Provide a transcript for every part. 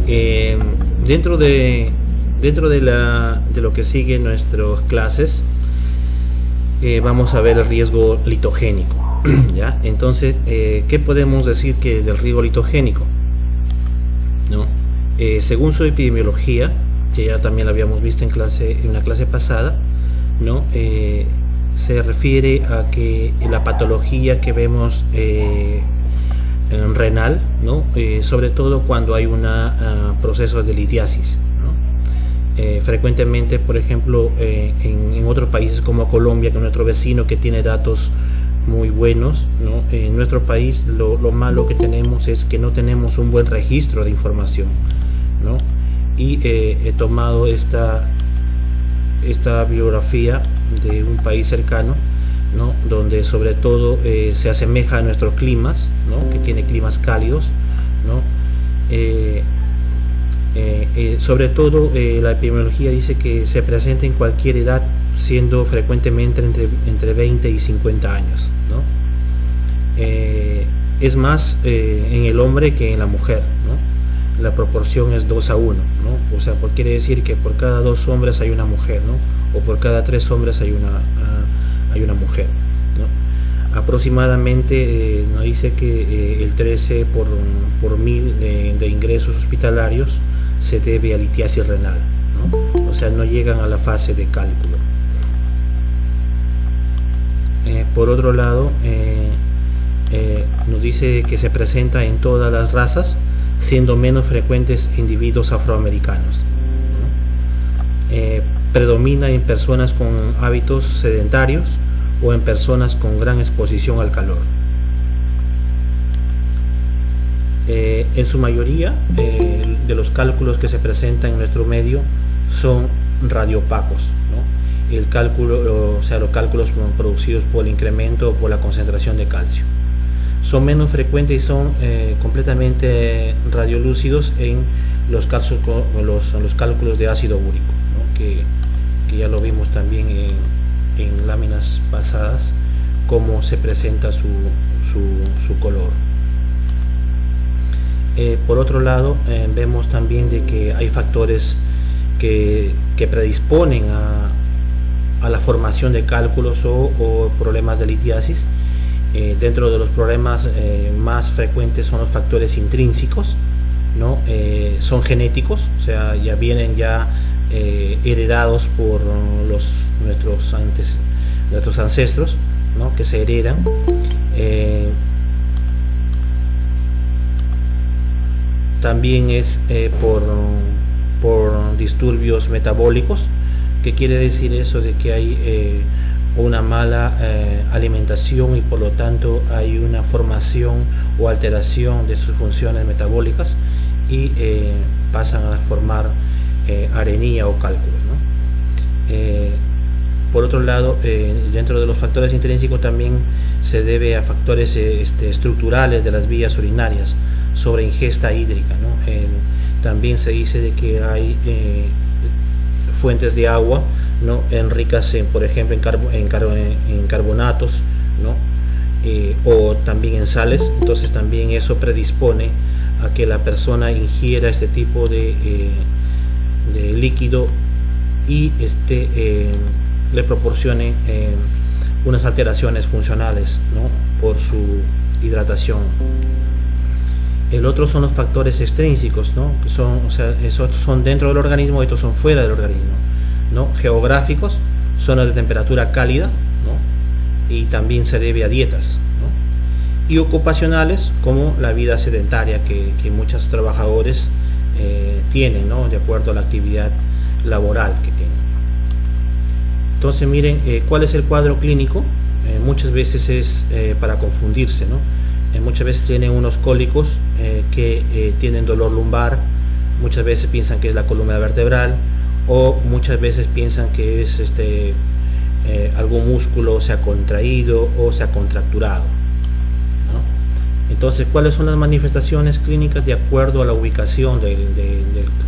Eh, dentro de, de lo que sigue nuestras clases, vamos a ver el riesgo litogénico. ¿Ya? Entonces, ¿qué podemos decir que del riesgo litogénico? ¿No? Según su epidemiología, que ya también la habíamos visto en una clase pasada, ¿no? Se refiere a que la patología que vemos en renal, ¿no? Sobre todo cuando hay un proceso de litiasis, ¿no? Frecuentemente, por ejemplo, en otros países como Colombia, que es nuestro vecino, que tiene datos muy buenos, ¿no? En nuestro país lo malo que tenemos es que no tenemos un buen registro de información, ¿no? Y he tomado esta biografía de un país cercano, ¿no? Donde sobre todo se asemeja a nuestros climas, ¿no? Que tiene climas cálidos, ¿no? Sobre todo la epidemiología dice que se presenta en cualquier edad, siendo frecuentemente entre 20 y 50 años, ¿no? Es más en el hombre que en la mujer, ¿no? La proporción es 2 a 1, ¿no? O sea, quiere decir que por cada 2 hombres hay una mujer, ¿no? O por cada 3 hombres hay una mujer, ¿no? Aproximadamente nos dice que el 13 por mil de ingresos hospitalarios se debe a litiasis renal, ¿no? O sea, no llegan a la fase de cálculo. Por otro lado, nos dice que se presenta en todas las razas, siendo menos frecuentes individuos afroamericanos, ¿no? Predomina en personas con hábitos sedentarios o en personas con gran exposición al calor. En su mayoría, de los cálculos que se presentan en nuestro medio son radiopacos, ¿no? El cálculo, o sea, los cálculos producidos por el incremento o por la concentración de calcio. Son menos frecuentes y son completamente radiolúcidos en los cálculos de ácido úrico, ¿no? que ya lo vimos también en láminas pasadas, cómo se presenta su color. Por otro lado, vemos también de que hay factores que predisponen a la formación de cálculos o problemas de litiasis. Dentro de los problemas más frecuentes son los factores intrínsecos, ¿no? Son genéticos, o sea, ya vienen heredados por nuestros ancestros, ¿no? Que se heredan. También es por disturbios metabólicos. ¿Qué quiere decir eso? De que hay una mala alimentación y por lo tanto hay una formación o alteración de sus funciones metabólicas y pasan a formar arenía o cálculos, ¿no? Por otro lado, dentro de los factores intrínsecos también se debe a factores estructurales de las vías urinarias, sobre ingesta hídrica, ¿no? También se dice de que hay fuentes de agua, ¿no? Ricas por ejemplo en carbonatos, ¿no? O también en sales. Entonces también eso predispone a que la persona ingiera este tipo de líquido y le proporcione unas alteraciones funcionales, ¿no? Por su hidratación. El otro son los factores extrínsecos, ¿no? Que son, o sea, esos son dentro del organismo, estos son fuera del organismo, ¿no? Geográficos, zonas de temperatura cálida, ¿no? Y también se debe a dietas, ¿no? Y ocupacionales, como la vida sedentaria que muchos trabajadores tienen, ¿no? De acuerdo a la actividad laboral que tienen. Entonces miren, ¿cuál es el cuadro clínico? Muchas veces es para confundirse, ¿no? Muchas veces tienen unos cólicos que tienen dolor lumbar, muchas veces piensan que es la columna vertebral, o muchas veces piensan que es algún músculo se ha contraído o se ha contracturado, ¿no? Entonces, ¿cuáles son las manifestaciones clínicas de acuerdo a la ubicación del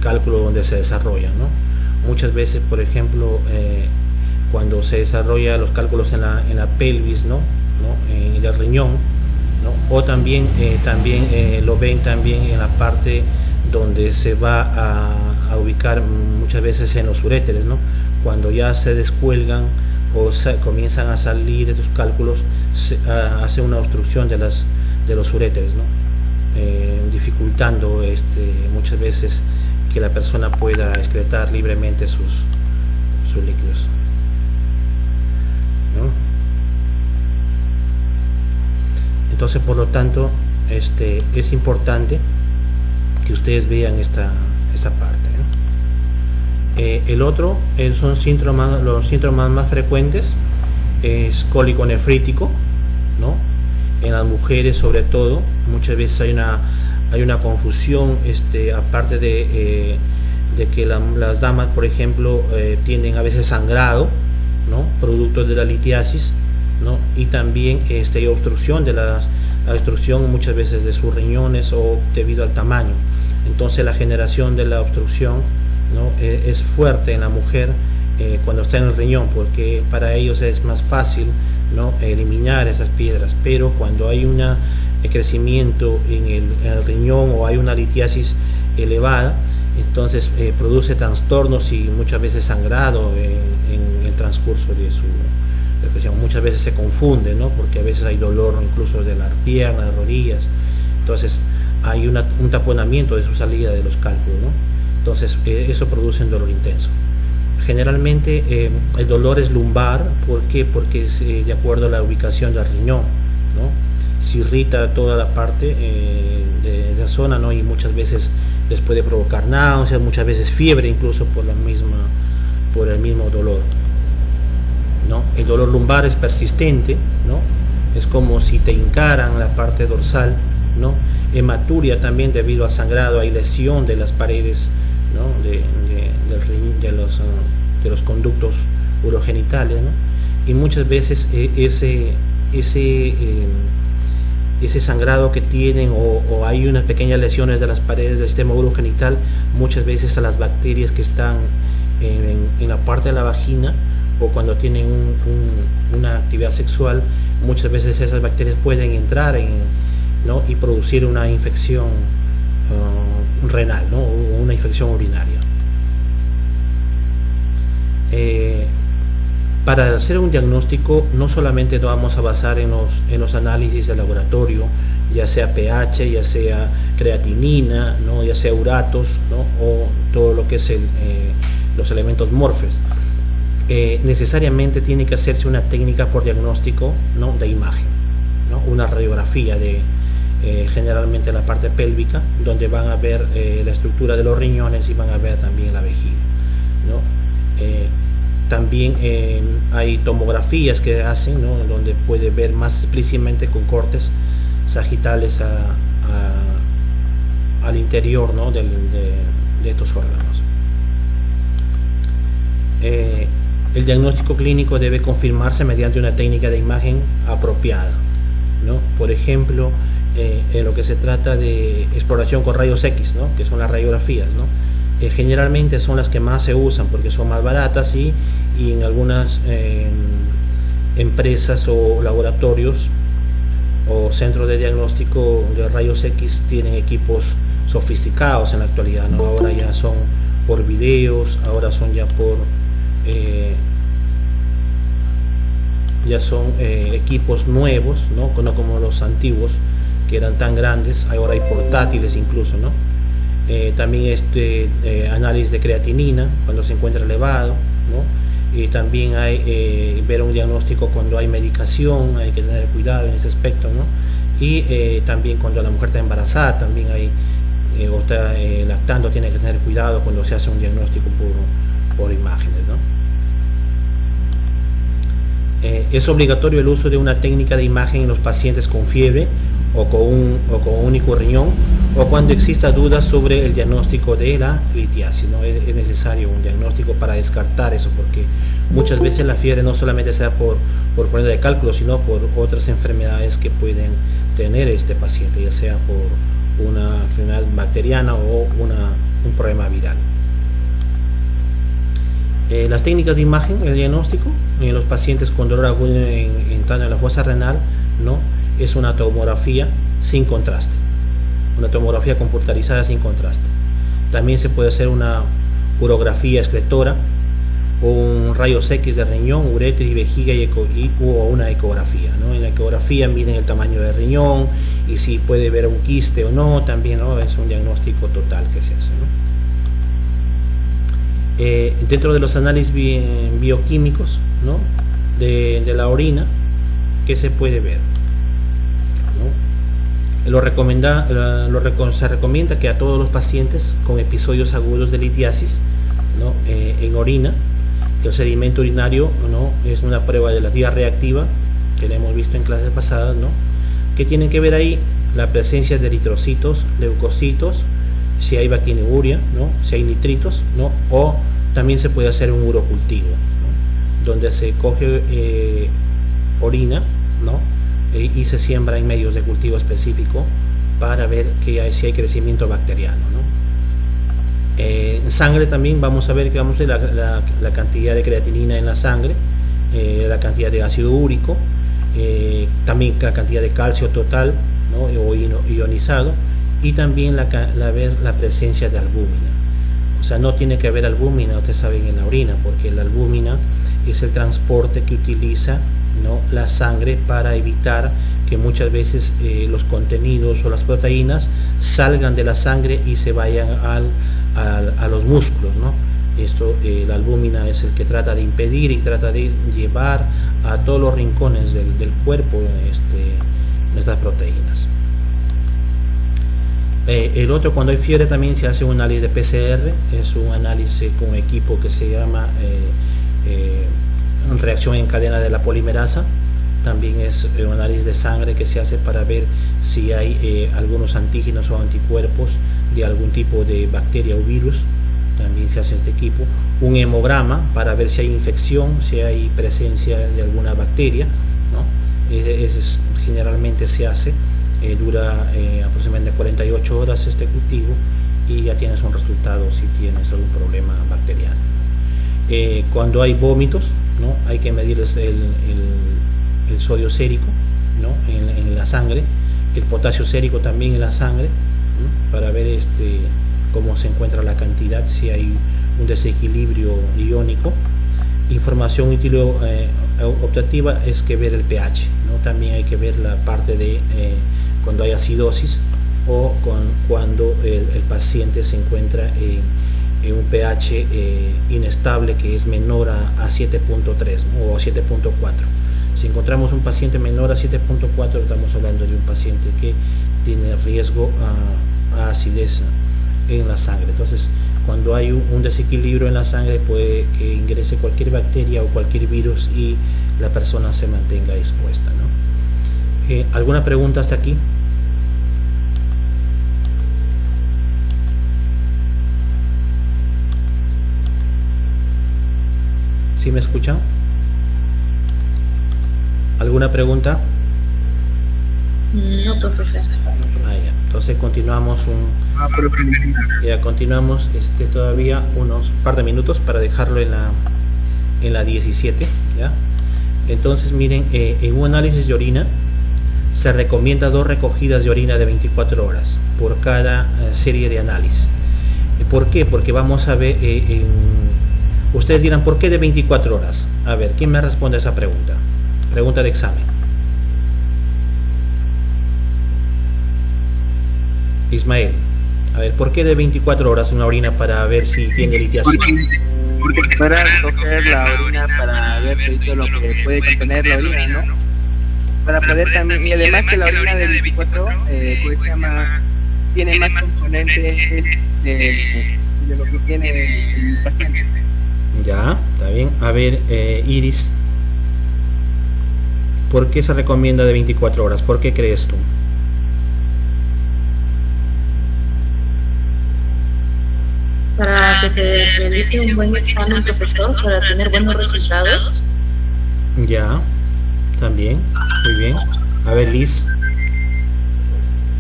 cálculo donde se desarrollan, ¿no? Muchas veces, por ejemplo, cuando se desarrollan los cálculos en la pelvis, ¿no? En el riñón, ¿no? O también lo ven también en la parte donde se va a ubicar muchas veces en los uréteres, ¿no? Cuando ya se descuelgan o comienzan a salir estos cálculos, hace una obstrucción de los uréteres, ¿no? Dificultando muchas veces que la persona pueda excretar libremente sus líquidos, ¿no? Entonces, por lo tanto, es importante que ustedes vean esta parte, ¿no? El otro son los síntomas más frecuentes, es cólico nefrítico, ¿no? En las mujeres, sobre todo, muchas veces hay una confusión, aparte de que las damas, por ejemplo, tienen a veces sangrado, ¿no? Producto de la litiasis, ¿no? Y también hay obstrucción la obstrucción muchas veces de sus riñones o debido al tamaño. Entonces la generación de la obstrucción, ¿no? Es fuerte en la mujer cuando está en el riñón, porque para ellos es más fácil, ¿no? Eliminar esas piedras, pero cuando hay un crecimiento en el riñón o hay una litiasis elevada, entonces produce trastornos y muchas veces sangrado en el transcurso de su depresión. Muchas veces se confunde, ¿no? Porque a veces hay dolor incluso de las piernas, de rodillas, entonces hay un taponamiento de su salida de los cálculos, ¿no? Entonces eso produce un dolor intenso. Generalmente el dolor es lumbar. ¿Por qué? Porque es de acuerdo a la ubicación del riñón, ¿no? Se irrita toda la parte de esa zona, ¿no? Y muchas veces les puede provocar náuseas, muchas veces fiebre, incluso por el mismo dolor, ¿no? El dolor lumbar es persistente, ¿no? Es como si te hincaran la parte dorsal, ¿no? Hematuria también debido a sangrado, hay lesión de las paredes, ¿no? de los conductos urogenitales, ¿no? Y muchas veces ese sangrado que tienen o hay unas pequeñas lesiones de las paredes del sistema urogenital, muchas veces a las bacterias que están en la parte de la vagina o cuando tienen una actividad sexual, muchas veces esas bacterias pueden entrar ¿no? y producir una infección renal, ¿no? o una infección urinaria. Para hacer un diagnóstico no solamente nos vamos a basar en los análisis de laboratorio, ya sea pH, ya sea creatinina, ¿no? ya sea uratos, ¿no? o todo lo que es los elementos morfes. Necesariamente tiene que hacerse una técnica por diagnóstico, ¿no? de imagen, ¿no? una radiografía generalmente en la parte pélvica, donde van a ver la estructura de los riñones y van a ver también la vejiga, ¿no? También hay tomografías que hacen, ¿no? donde puede ver más explícitamente con cortes sagitales al interior, ¿no? de estos órganos. El diagnóstico clínico debe confirmarse mediante una técnica de imagen apropiada, ¿no? Por ejemplo, en lo que se trata de exploración con rayos X, ¿no? que son las radiografías, ¿no? Generalmente son las que más se usan porque son más baratas y en algunas empresas o laboratorios o centros de diagnóstico de rayos X tienen equipos sofisticados en la actualidad, ¿no? Ahora ya son por videos, ahora son ya por equipos nuevos, ¿no? No como los antiguos que eran tan grandes, ahora hay portátiles incluso, ¿no? También análisis de creatinina cuando se encuentra elevado, ¿no? Y también hay ver un diagnóstico cuando hay medicación, hay que tener cuidado en ese aspecto, ¿no? Y también cuando la mujer está embarazada, también hay o está lactando, tiene que tener cuidado cuando se hace un diagnóstico por imágenes, ¿no? Es obligatorio el uso de una técnica de imagen en los pacientes con fiebre o con un único riñón o cuando exista dudas sobre el diagnóstico de la litiasis, ¿no? Es necesario un diagnóstico para descartar eso, porque muchas veces la fiebre no solamente se da por problema de cálculo, sino por otras enfermedades que pueden tener este paciente, ya sea por una enfermedad bacteriana o un problema viral. Las técnicas de imagen, el diagnóstico en los pacientes con dolor agudo entrando en la fosa renal, ¿no? Es una tomografía sin contraste, una tomografía computarizada sin contraste. También se puede hacer una urografía excretora, o un rayos X de riñón, uretra y vejiga o una ecografía, ¿no? En la ecografía miden el tamaño del riñón y si puede ver un quiste o no, también, ¿no? Es un diagnóstico total que se hace, ¿no? Dentro de los análisis bioquímicos, ¿no? de la orina, ¿qué se puede ver? ¿No? Se recomienda que a todos los pacientes con episodios agudos de litiasis, ¿no? En orina, el sedimento urinario, ¿no? Es una prueba de la diarrea reactiva que la hemos visto en clases pasadas, ¿no? ¿Qué tienen que ver ahí? La presencia de eritrocitos, leucocitos, si hay bacteriuria, ¿no? Si hay nitritos, ¿no? O también se puede hacer un urocultivo, ¿no? Donde se coge orina, ¿no? Y se siembra en medios de cultivo específico para ver si hay crecimiento bacteriano, ¿no? En sangre también vamos a ver que vamos a ver la cantidad de creatinina en la sangre, la cantidad de ácido úrico, también la cantidad de calcio total, ¿no? O ionizado, y también ver la presencia de albúmina. O sea, no tiene que haber albúmina, ustedes saben, en la orina, porque la albúmina es el transporte que utiliza, ¿no? La sangre para evitar que muchas veces los contenidos o las proteínas salgan de la sangre y se vayan a los músculos, ¿no? Esto, la albúmina es el que trata de impedir y trata de llevar a todos los rincones del cuerpo estas proteínas. El otro, cuando hay fiebre, también se hace un análisis de PCR, es un análisis con equipo que se llama reacción en cadena de la polimerasa. También es un análisis de sangre que se hace para ver si hay algunos antígenos o anticuerpos de algún tipo de bacteria o virus. También se hace este equipo. Un hemograma para ver si hay infección, si hay presencia de alguna bacteria, ¿no? Generalmente se hace, dura aproximadamente 48 horas este cultivo y ya tienes un resultado si tienes algún problema bacteriano. Cuando hay vómitos, ¿no? Hay que medir el sodio sérico, ¿no? en la sangre, el potasio sérico también en la sangre, ¿no? Para ver cómo se encuentra la cantidad, si hay un desequilibrio iónico. Información optativa es que ver el pH, ¿no? También hay que ver la parte de cuando hay acidosis o cuando el paciente se encuentra en un pH inestable que es menor a 7.3, ¿no? O 7.4. Si encontramos un paciente menor a 7.4, estamos hablando de un paciente que tiene riesgo a acidez en la sangre. Entonces, cuando hay un desequilibrio en la sangre, puede que ingrese cualquier bacteria o cualquier virus y la persona se mantenga expuesta, ¿no? ¿Alguna pregunta hasta aquí? ¿Sí me escuchan? ¿Alguna pregunta? No, profesor. Ya. Entonces continuamos continuamos todavía unos par de minutos para dejarlo en la 17, ¿ya? Entonces miren, en un análisis de orina se recomienda 2 recogidas de orina de 24 horas por cada serie de análisis. ¿Por qué? Porque vamos a ver, ustedes dirán, ¿por qué de 24 horas? A ver, ¿quién me responde a esa pregunta? Pregunta de examen. Ismael, a ver, ¿por qué de 24 horas una orina para ver si tiene litiasis? Porque para coger la orina para ver todo lo que puede contener la orina, ¿no? Para poder también, y además que la orina de 24 pues tiene más componentes de lo que tiene el paciente. Ya, está bien. A ver, Iris, ¿por qué se recomienda de 24 horas? ¿Por qué crees tú? Para que se realice un buen examen, profesor, para tener buenos resultados. Ya, también, muy bien. A ver, Liz.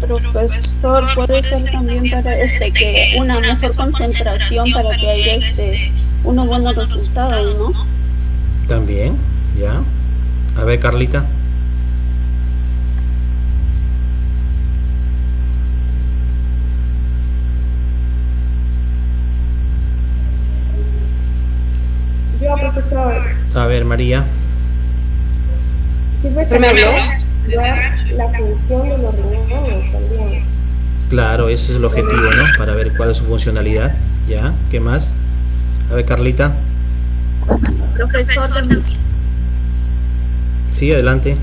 Profesor, puede ser también para que una mejor concentración para que haya unos buenos resultados, ¿no? También, ya. A ver, Carlita. profesor. A ver, María. Sirve para evaluar la función de los riñones también. Claro, ese es el objetivo, ¿no? Para ver cuál es su funcionalidad. ¿Ya? ¿Qué más? A ver, Carlita. Profesor, también. Sí, adelante.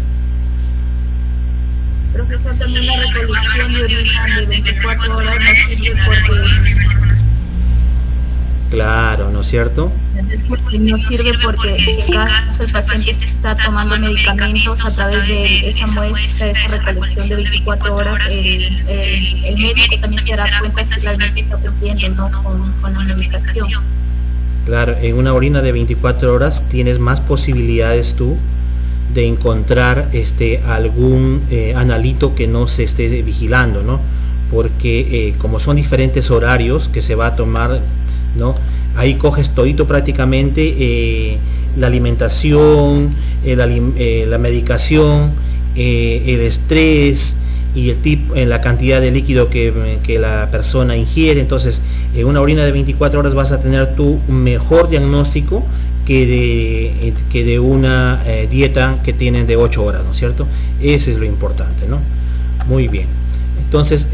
Profesor, también la recolección de orina de 24 horas no sirve porque... Claro, ¿no es cierto? No sirve porque si acaso el paciente está tomando medicamentos a través de esa muestra, esa recolección de 24 horas, el médico también se dará cuenta si realmente está cumpliendo, ¿no? con la medicación. Claro, en una orina de 24 horas tienes más posibilidades tú de encontrar algún analito que no se esté vigilando, ¿no? Porque como son diferentes horarios que se va a tomar, ¿no? Ahí coges todito prácticamente la alimentación, la medicación, el estrés y el tipo, la cantidad de líquido que la persona ingiere. Entonces, en una orina de 24 horas vas a tener tu mejor diagnóstico que de una dieta que tienen de 8 horas, ¿no es cierto? Ese es lo importante, ¿no? Muy bien. Entonces,